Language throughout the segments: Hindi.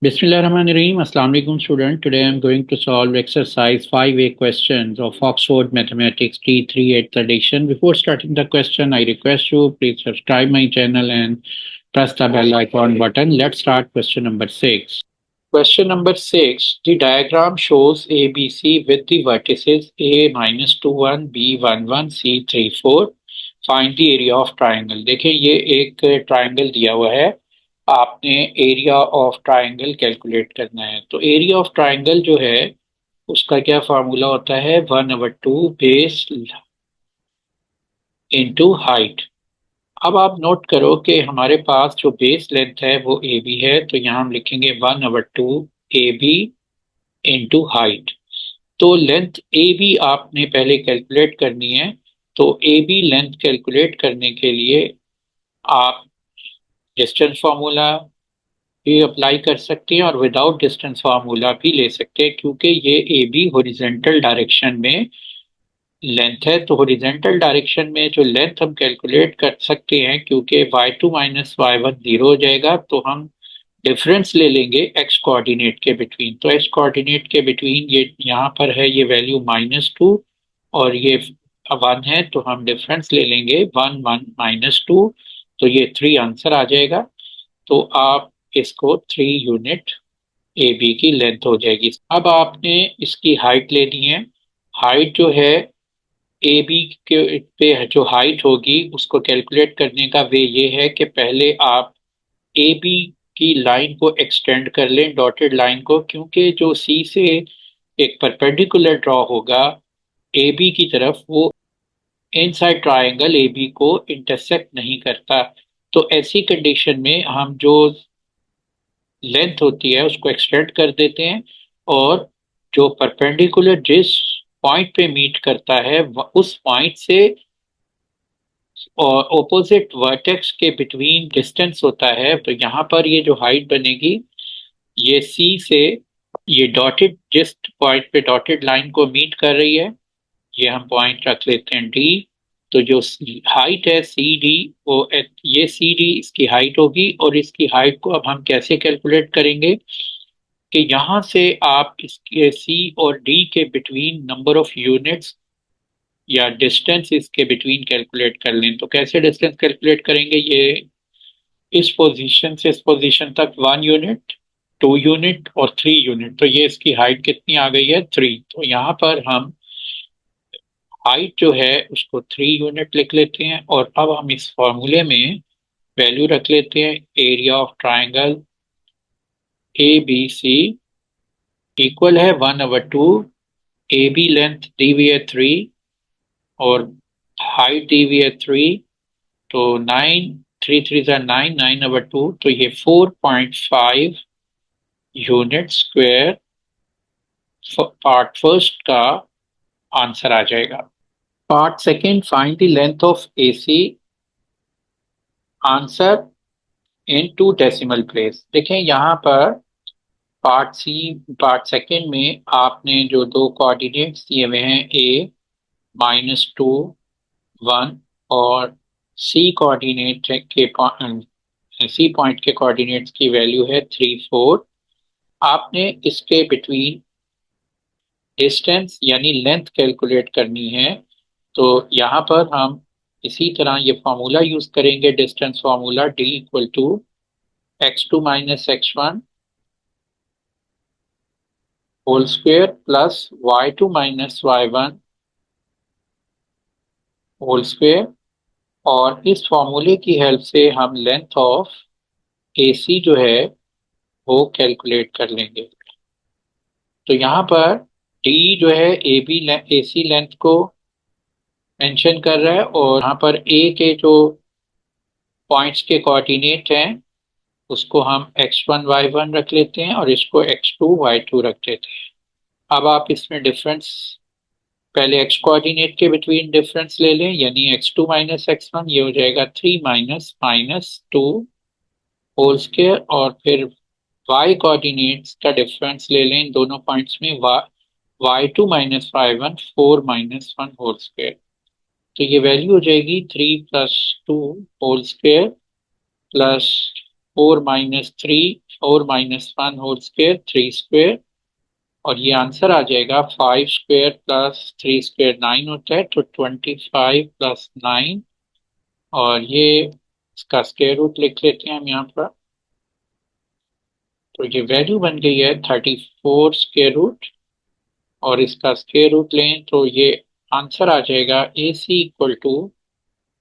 Bismillahirrahmanirrahim. Assalamu alaikum student. Today I am going to solve exercise 5A questions of Oxford Mathematics T3 8th edition. Before starting the question, I request you please subscribe my channel and press the bell icon button. Let's start question number 6. Question number 6. The diagram shows ABC with the vertices A minus 2 1, B 1 1, C 3 4. Find the area of triangle. देखिए ये एक ट्राइंगल दिया हुआ है, आपने एरिया ऑफ ट्राइंगल कैलकुलेट करना है। तो एरिया ऑफ ट्राइंगल जो है उसका क्या फार्मूला होता है, 1/2 बेस इंटू हाइट। अब आप नोट करो कि हमारे पास जो बेस लेंथ है वो ए बी है, तो यहाँ हम लिखेंगे 1/2 ए बी इंटू हाइट। तो लेंथ ए बी आपने पहले कैलकुलेट करनी है। तो ए बी लेंथ कैलकुलेट करने के लिए आप डिस्टेंस फार्मूला भी अप्लाई कर सकते हैं और विदाउट डिस्टेंस फार्मूला भी ले सकते हैं, क्योंकि ये ए बी हॉरिजॉन्टल डायरेक्शन में लेंथ है। तो हॉरिजॉन्टल डायरेक्शन में जो लेंथ हम कैलकुलेट कर सकते हैं, क्योंकि y2 माइनस y1 जीरो हो जाएगा, तो हम डिफरेंस ले लेंगे एक्स कोऑर्डिनेट के बिटवीन। तो एक्स कोऑर्डिनेट के बिटवीन ये यहाँ पर है, ये वैल्यू -2 और ये 1 है, तो हम डिफरेंस ले लेंगे 1 1 -2, तो ये 3 आंसर आ जाएगा। तो आप इसको 3 यूनिट ए बी की लेंथ हो जाएगी। अब आपने इसकी हाइट लेनी है। हाइट जो है ए बी के पे जो हाइट होगी उसको कैलकुलेट करने का वे ये है कि पहले आप ए बी की लाइन को एक्सटेंड कर लें, डॉटेड लाइन को, क्योंकि जो सी से एक परपेंडिकुलर ड्रॉ होगा ए बी की तरफ, वो इनसाइड ट्राइंगल ए बी को इंटरसेक्ट नहीं करता। तो ऐसी कंडीशन में हम जो लेंथ होती है उसको एक्सटेंड कर देते हैं, और जो परपेंडिकुलर जिस पॉइंट पे मीट करता है उस पॉइंट से और ऑपोजिट वर्टेक्स के बिटवीन डिस्टेंस होता है। तो यहाँ पर ये जो हाइट बनेगी, ये सी से ये डॉटेड जिस पॉइंट पे डॉटेड लाइन को मीट कर रही है, ये हम पॉइंट रख लेते हैं डी। तो जो हाइट है सी डी, वो ये सी डी इसकी हाइट होगी। और इसकी हाइट को अब हम कैसे कैलकुलेट करेंगे कि यहाँ से आप इसके सी और डी के बिटवीन नंबर ऑफ यूनिट्स या डिस्टेंस इसके बिटवीन कैलकुलेट कर लें। तो कैसे डिस्टेंस कैलकुलेट करेंगे, ये इस पोजीशन से इस पोजीशन तक 1 यूनिट, 2 यूनिट और 3 यूनिट। तो ये इसकी हाइट कितनी आ गई है, 3। तो यहाँ पर हम हाइट जो है उसको 3 यूनिट लिख लेते हैं, और अब हम इस फॉर्मूले में वैल्यू रख लेते हैं area of triangle A B C equal है 1/2 ए बी लेंथ दी हुई है 3 और हाइट दी हुई है 3। तो 9 3 3 9, 9/2, तो ये 4.5 यूनिट स्क्वायर पार्ट फर्स्ट का आंसर आ जाएगा। Part second, find the length of A C, answer in 2 decimal place. देखें यहाँ पर पार्ट सेकेंड में आपने जो दो कोऑर्डिनेट्स दिए हुए हैं, ए -2 1 और सी कोऑर्डिनेट के सी पॉइंट के कोऑर्डिनेट्स की वैल्यू है 3 4। आपने इसके बिटवीन डिस्टेंस यानी लेंथ कैलकुलेट करनी है। तो यहाँ पर हम इसी तरह ये फार्मूला यूज करेंगे, distance formula, D equal to x2 minus x1 whole square plus y2 minus y1 whole square. और इस फॉर्मूले की हेल्प से हम लेंथ ऑफ ए सी जो है वो कैलकुलेट कर लेंगे। तो यहाँ पर डी जो है ए सी लेंथ को मेंशन कर रहा है, और यहाँ पर ए के जो पॉइंट्स के कोऑर्डिनेट हैं उसको हम x1 y1 रख लेते हैं और इसको x2 y2 रख देते हैं। अब आप इसमें डिफरेंस पहले एक्स कोऑर्डिनेट के बिटवीन डिफरेंस ले लें, यानी x2 माइनस x1, ये हो जाएगा 3 माइनस -2 होल स्क्वायर, और फिर y कोऑर्डिनेट्स का डिफरेंस ले लें इन दोनों पॉइंट्स में, y2 minus y1 4 minus 1 whole square. तो ये वैल्यू हो जाएगी 3 + 2 whole square plus 4 - 3, 4 - 1 whole square 3 square, और ये आंसर आ जाएगा 5 स्क्वायर प्लस 3 स्क्वायर 9 होता है, तो 25 प्लस 9, और ये इसका स्क्वायर रूट लिख लेते हैं हम यहाँ पर। तो ये वैल्यू बन गई है 34 स्क्वायर रूट, और इसका स्क्वायर रूट लें तो ये आंसर आ जाएगा AC इक्वल टू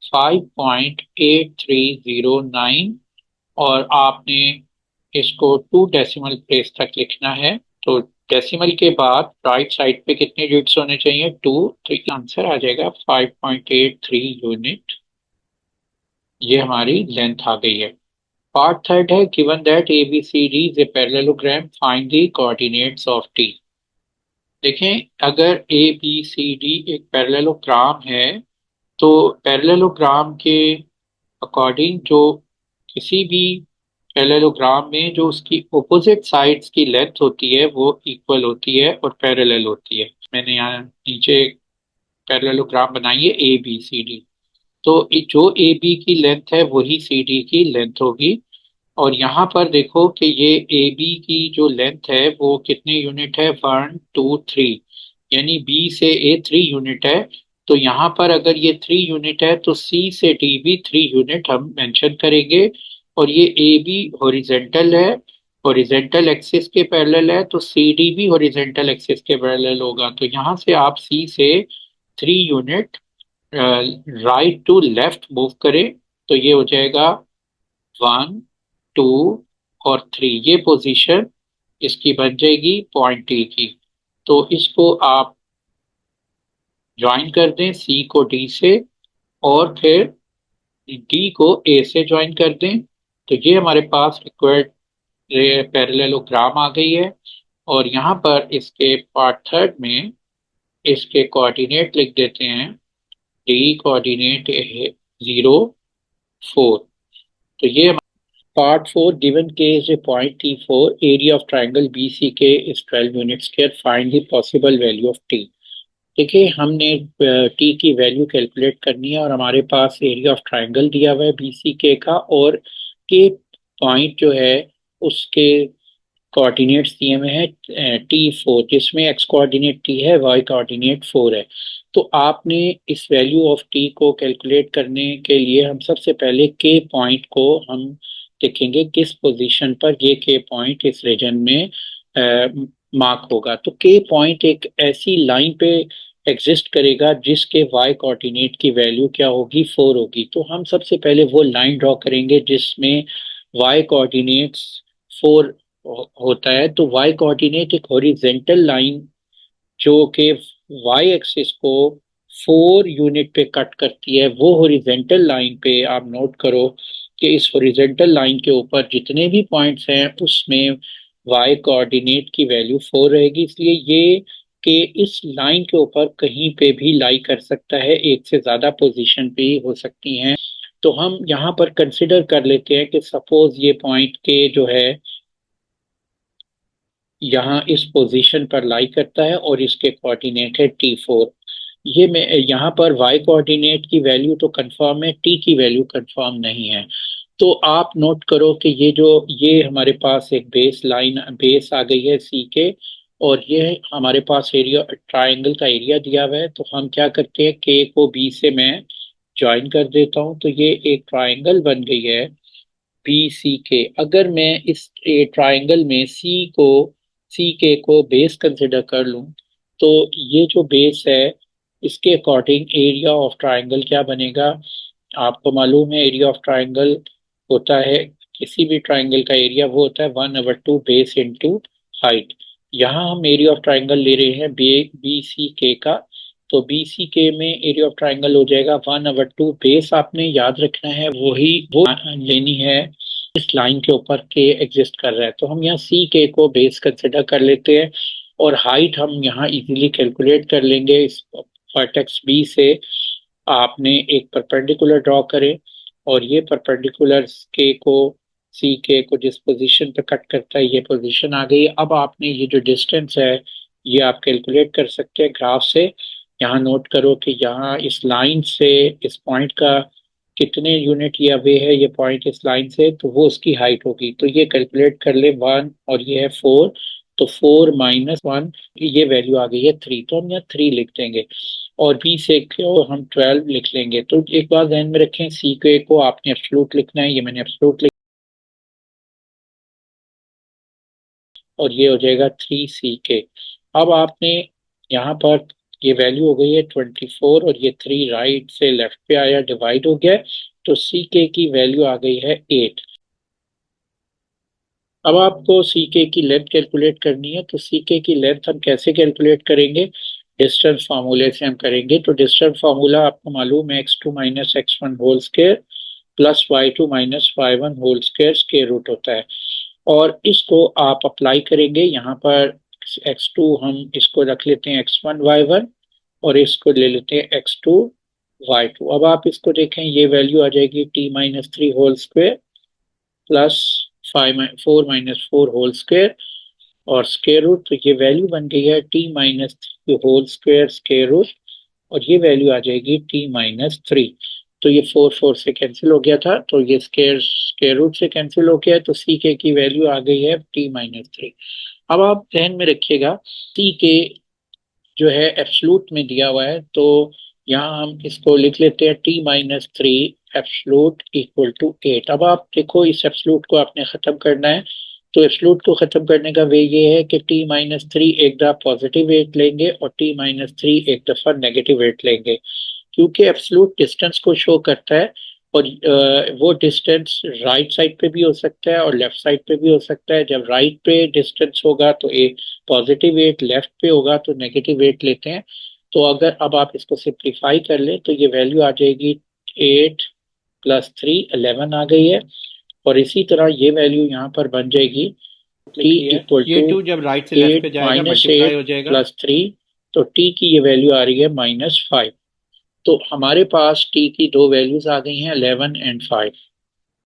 5.8309, और आपने इसको 2 डेसिमल प्लेस तक लिखना है। तो डेसिमल के बाद राइट साइड पे कितने यूनिट्स होने चाहिए? 2, तो आंसर आ जाएगा 5.83 यूनिट। ये हमारी लेंथ आ गई है। पार्ट थर्ड है, given that ABCD is a parallelogram, find the coordinates of T। देखें, अगर ABCD एक पैरेललोग्राम है तो पैरेललोग्राम के अकॉर्डिंग जो किसी भी पैरेललोग्राम में जो उसकी ऑपोजिट साइड्स की लेंथ होती है वो इक्वल होती है और पैरेलल होती है। मैंने यहाँ नीचे पैरेललोग्राम बनाई है ABCD, तो जो AB की लेंथ है वही CD की लेंथ होगी। और यहाँ पर देखो कि ये AB की जो लेंथ है वो कितने यूनिट है? 1 2 3, यानी B से A 3 यूनिट है। तो यहाँ पर अगर ये 3 यूनिट है तो C से D भी 3 यूनिट हम मेंशन करेंगे। और ये AB हॉरिजेंटल है, हॉरिजेंटल एक्सिस के पैरेलल है, तो CD भी हॉरिजेंटल एक्सिस के पैरेलल होगा। तो यहाँ से आप C से 3 unit right to left move करें तो ये हो जाएगा 1 2 और 3, ये पोजीशन इसकी बन जाएगी पॉइंट डी की। तो इसको आप ज्वाइन कर दें सी को डी से, और फिर डी को ए से ज्वाइन कर दें। तो ये हमारे पास रिक्वायर्ड पैरेललोग्राम आ गई है। और यहाँ पर इसके पार्ट थर्ड में इसके कोऑर्डिनेट लिख देते हैं। D coordinate 0 4। तो ये पार्ट फोर, गिवन के is a point T4, area of triangle BCK is 12 unit square, find the possible value of T। देखिए, हमने T की वैल्यू कैलकुलेट करनी है और हमारे पास एरिया ऑफ ट्राइंगल दिया हुआ है BCK का, और के पॉइंट जो है उसके कोऑर्डिनेट्स दिए हुए हैं T4, जिसमें x कोऑर्डिनेट T है, y कोऑर्डिनेट 4 है। तो आपने इस वैल्यू ऑफ T को कैलकुलेट करने के लिए हम सबसे पहले के पॉइंट को हम देखेंगे किस पोजीशन पर ये के पॉइंट इस रीजन में मार्क होगा। तो के पॉइंट एक ऐसी लाइन पे एग्जिस्ट करेगा जिसके y कोऑर्डिनेट की वैल्यू क्या होगी? 4 होगी। तो हम सबसे पहले वो लाइन ड्रॉ करेंगे जिसमें y कोऑर्डिनेट्स 4 होता है। तो y कोऑर्डिनेट एक हॉरिजेंटल लाइन जो कि y एक्सिस को 4 यूनिट पे कट करती है, वो हॉरिजेंटल लाइन पे आप नोट करो कि इस हॉरिजेंटल लाइन के ऊपर जितने भी पॉइंट्स हैं उसमें y कोऑर्डिनेट की वैल्यू 4 रहेगी। इसलिए ये कि इस लाइन के ऊपर कहीं पे भी लाई कर सकता है, एक से ज्यादा पोजीशन पे ही हो सकती हैं। तो हम यहाँ पर कंसिडर कर लेते हैं कि सपोज ये पॉइंट के जो है यहाँ इस पोजीशन पर लाई करता है और इसके कोऑर्डिनेट है T4। ये मैं यहाँ पर y कोऑर्डिनेट की वैल्यू तो कंफर्म है, T की वैल्यू कंफर्म नहीं है। तो आप नोट करो कि ये हमारे पास एक बेस लाइन बेस आ गई है सी के, और ये हमारे पास एरिया ट्राइंगल का एरिया दिया हुआ है। तो हम क्या करते हैं, के को बी से मैं ज्वाइन कर देता हूँ, तो ये एक ट्राइंगल बन गई है BCK। अगर मैं इस ट्राइंगल में सी के को बेस कंसिडर कर लूं तो ये जो बेस है इसके अकॉर्डिंग एरिया ऑफ ट्राइंगल क्या बनेगा? आपको मालूम है एरिया ऑफ ट्राइंगल होता है, किसी भी ट्राइंगल का एरिया वो होता है 1/2 बेस इंटू हाइट। यहाँ हम एरिया ऑफ ट्राइंगल ले रहे हैं BCK का, तो BCK में एरिया ऑफ ट्राइंगल हो जाएगा 1/2 बेस। आपने याद रखना है वही वो लेनी है इस लाइन के ऊपर के एग्जिस्ट कर रहा है। तो हम यहाँ सी के को बेस कंसिडर कर लेते हैं, और हाइट हम यहाँ इजीली कैलकुलेट कर लेंगे इस वर्टेक्स बी से। आपने एक परपेंडिकुलर ड्रॉ करें, और ये परपेंडिकुलर के को सी के को जिस पोजीशन पे कट करता है ये पोजीशन आ गई। अब आपने ये जो डिस्टेंस है ये आप कैलकुलेट कर सकते हैं ग्राफ से। यहाँ नोट करो कि यहाँ इस लाइन से इस पॉइंट का कितने यूनिट या वे है ये पॉइंट इस लाइन से, तो वो उसकी हाइट होगी। तो ये कैलकुलेट कर ले 1 और ये है 4, तो 4 - 1 ये वैल्यू आ गई है 3, तो हम यहाँ 3 लिख देंगे और बी से को हम 12 लिख लेंगे। तो एक बात ध्यान में रखें, सी के को आपने एब्सोल्यूट लिखना है, ये मैंने एब्सोल्यूट लिख, और ये हो जाएगा 3 CK। अब आपने यहाँ पर ये वैल्यू हो गई है 24 और ये 3 राइट से लेफ्ट पे आया, डिवाइड हो गया, तो CK की वैल्यू आ गई है 8। अब आपको CK की लेंथ कैलकुलेट करनी है, तो CK की लेंथ हम कैसे कैलकुलेट करेंगे, डिस्टेंस फार्मूले से हम करेंगे। तो डिस्टेंस फार्मूला आपको मालूम है, x2 - x1 whole square plus y2 - y1 whole square square root होता है। और इसको आप अप्लाई करेंगे यहाँ पर, x2 हम इसको रख लेते हैं x1 y1 और इसको ले लेते हैं x2 y2। अब आप इसको देखें, ये वैल्यू आ जाएगी t - 3 whole square plus 4 - 4 whole square और स्क्वायर रूट, तो ये वैल्यू बन गई है t - 3 whole square square root, और ये वैल्यू आ जाएगी t - 3। तो ये 4 से कैंसिल हो गया था, तो ये स्क्वायर स्क्वायर रूट से कैंसिल हो गया है, तो सी के की वैल्यू आ गई है t - 3। अब आप ध्यान में रखिएगा, सी के जो है एब्सलूट में दिया हुआ है, तो यहाँ हम इसको लिख लेते हैं t - 3 एब्सलूट इक्वल टू 8। अब आप देखो, इस एब्सलूट को आपने खत्म करना है, तो एब्सलूट को खत्म करने का वे ये है कि t - 3 एक दफा पॉजिटिव वेट लेंगे और t - 3 एक दफा नेगेटिव वेट लेंगे, क्योंकि एब्सलूट डिस्टेंस को शो करता है। और वो डिस्टेंस राइट साइड पे भी हो सकता है और लेफ्ट साइड पे भी हो सकता है। जब राइट पे डिस्टेंस होगा तो एक पॉजिटिव वेट, लेफ्ट पे होगा तो नेगेटिव वेट लेते हैं। तो अगर अब आप इसको सिंप्लीफाई कर ले, तो ये वैल्यू आ जाएगी 8 + 3 11 आ गई है। और इसी तरह ये वैल्यू यहाँ पर बन जाएगी टी इक्वल ये टू 2 जब राइट से लेफ्ट पे 8 जाएगा - मल्टीप्लाई 8 हो जाएगा। + 3, तो टी की ये वैल्यू आ रही है -5। तो हमारे पास टी की दो वैल्यूज आ गई हैं 11 और 5।